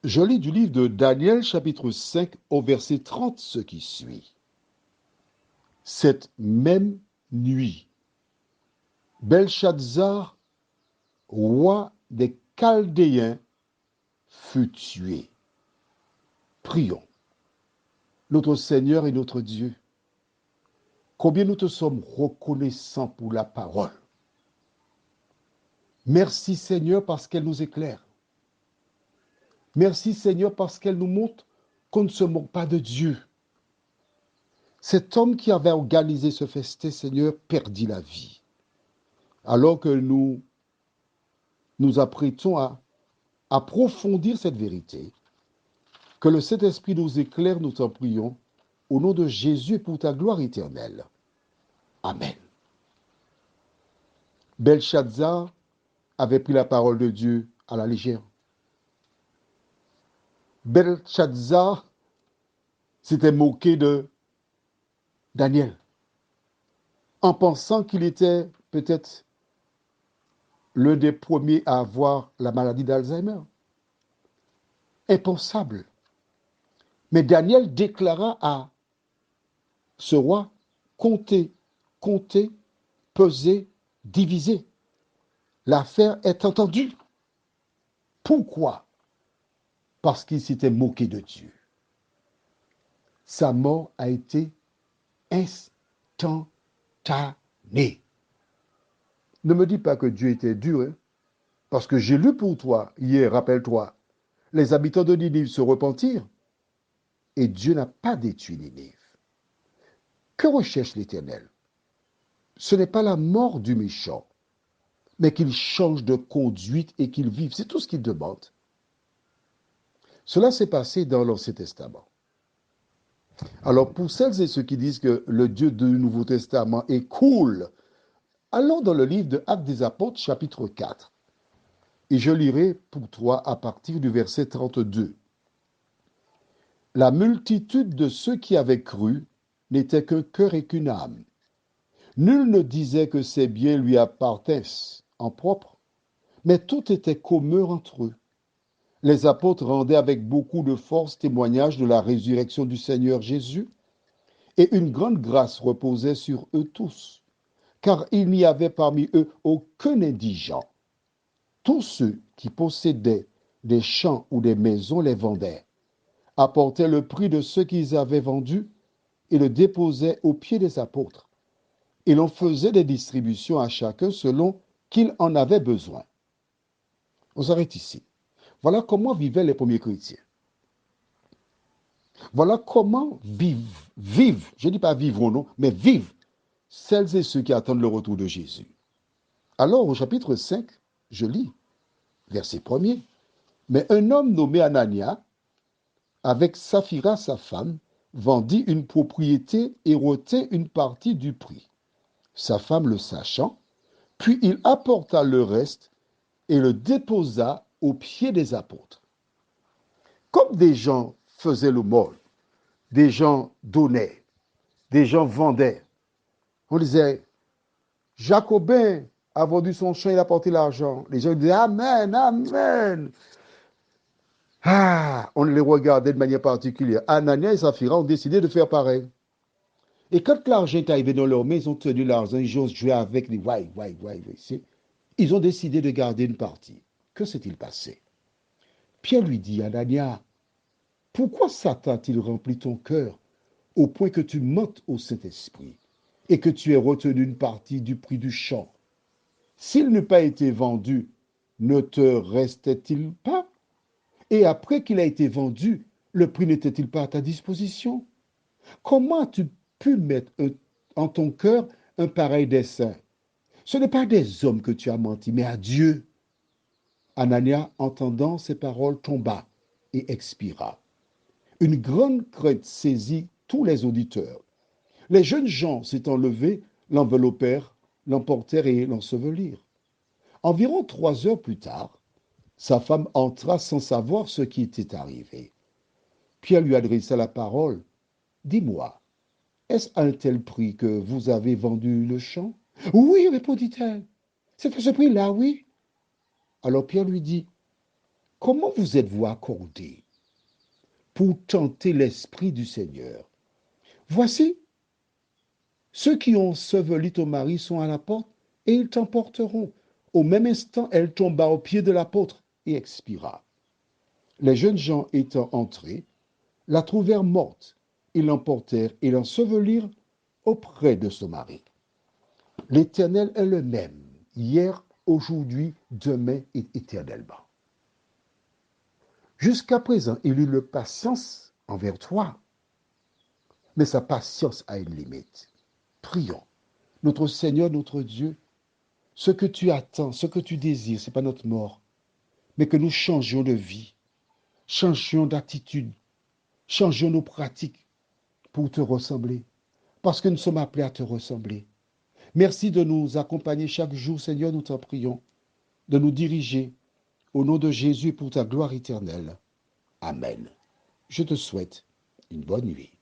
Je lis du livre de Daniel chapitre 5 au verset 30 ce qui suit. Cette même nuit, Belshazzar, roi des Chaldéens, fut tué. Prions. Notre Seigneur et notre Dieu, combien nous te sommes reconnaissants pour la parole. Merci Seigneur parce qu'elle nous éclaire. Merci Seigneur parce qu'elle nous montre qu'on ne se moque pas de Dieu. Cet homme qui avait organisé ce festin, Seigneur, perdit la vie. Alors que nous apprêtons à approfondir cette vérité, que le Saint-Esprit nous éclaire, nous t'en prions, au nom de Jésus et pour ta gloire éternelle. Amen. Belshazzar avait pris la parole de Dieu à la légère. Belshazzar s'était moqué de Daniel, en pensant qu'il était peut-être l'un des premiers à avoir la maladie d'Alzheimer. Impensable. Mais Daniel déclara à ce roi, comptez, comptez, pesez, divisez. L'affaire est entendue. Pourquoi? Parce qu'il s'était moqué de Dieu. Sa mort a été instantanée. Ne me dis pas que Dieu était dur, hein, parce que j'ai lu pour toi hier, rappelle-toi, les habitants de Ninive se repentirent et Dieu n'a pas détruit Ninive. Que recherche l'Éternel? Ce n'est pas la mort du méchant, mais qu'il change de conduite et qu'il vive. C'est tout ce qu'il demande. Cela s'est passé dans l'Ancien Testament. Alors, pour celles et ceux qui disent que le Dieu du Nouveau Testament est cool, allons dans le livre de Actes des Apôtres, chapitre 4. Et je lirai pour toi à partir du verset 32. La multitude de ceux qui avaient cru n'était qu'un cœur et qu'une âme. Nul ne disait que ses biens lui appartenaient en propre, mais tout était commun entre eux. Les apôtres rendaient avec beaucoup de force témoignage de la résurrection du Seigneur Jésus, et une grande grâce reposait sur eux tous, car il n'y avait parmi eux aucun indigent. Tous ceux qui possédaient des champs ou des maisons les vendaient, apportaient le prix de ce qu'ils avaient vendu et le déposaient aux pieds des apôtres. Et l'on faisait des distributions à chacun selon qu'il en avait besoin. On s'arrête ici. Voilà comment vivaient les premiers chrétiens. Voilà comment vivent, je ne dis pas vivre non, mais vivent celles et ceux qui attendent le retour de Jésus. Alors, au chapitre 5, je lis, verset 1er. Mais un homme nommé Anania, avec Saphira sa femme, vendit une propriété et retint une partie du prix. Sa femme le sachant, puis il apporta le reste et le déposa aux pieds des apôtres. Comme des gens faisaient le mol, des gens donnaient, des gens vendaient. On disait, Jacobin a vendu son champ, il a apporté l'argent. Les gens disaient, Amen, Amen. Ah, on les regardait de manière particulière. Anania et Saphira ont décidé de faire pareil. Et quand l'argent est arrivé dans leur main, ils ont tenu l'argent, ils ont joué avec les ils ont décidé de garder une partie. Que s'est-il passé? Pierre lui dit, Anania, pourquoi Satan a-t-il rempli ton cœur au point que tu mentes au Saint-Esprit et que tu aies retenu une partie du prix du champ? S'il n'eût pas été vendu, ne te restait-il pas? Et après qu'il a été vendu, le prix n'était-il pas à ta disposition? Comment as-tu pu mettre en ton cœur un pareil dessein? Ce n'est pas des hommes que tu as menti, mais à Dieu. Anania, entendant ces paroles, tomba et expira. Une grande crainte saisit tous les auditeurs. Les jeunes gens s'étant levés, l'enveloppèrent, l'emportèrent et l'ensevelirent. Environ 3 heures plus tard, sa femme entra sans savoir ce qui était arrivé. Pierre lui adressa la parole. Dis-moi, est-ce à un tel prix que vous avez vendu le champ? Oui, répondit-elle. C'est à ce prix-là, oui. Alors Pierre lui dit, Comment vous êtes-vous accordé pour tenter l'Esprit du Seigneur? Voici, ceux qui ont enseveli ton mari sont à la porte et ils t'emporteront. Au même instant, elle tomba aux pieds de l'apôtre et expira. Les jeunes gens étant entrés, la trouvèrent morte. Ils l'emportèrent et l'ensevelirent auprès de son mari. L'Éternel est le même, hier, aujourd'hui, demain et éternellement. Jusqu'à présent, il eut le patience envers toi, mais sa patience a une limite. Prions. Notre Seigneur, notre Dieu, ce que tu attends, ce que tu désires, ce n'est pas notre mort, mais que nous changions de vie, changions d'attitude, changions nos pratiques pour te ressembler, parce que nous sommes appelés à te ressembler. Merci de nous accompagner chaque jour, Seigneur, nous t'en prions, de nous diriger au nom de Jésus pour ta gloire éternelle. Amen. Je te souhaite une bonne nuit.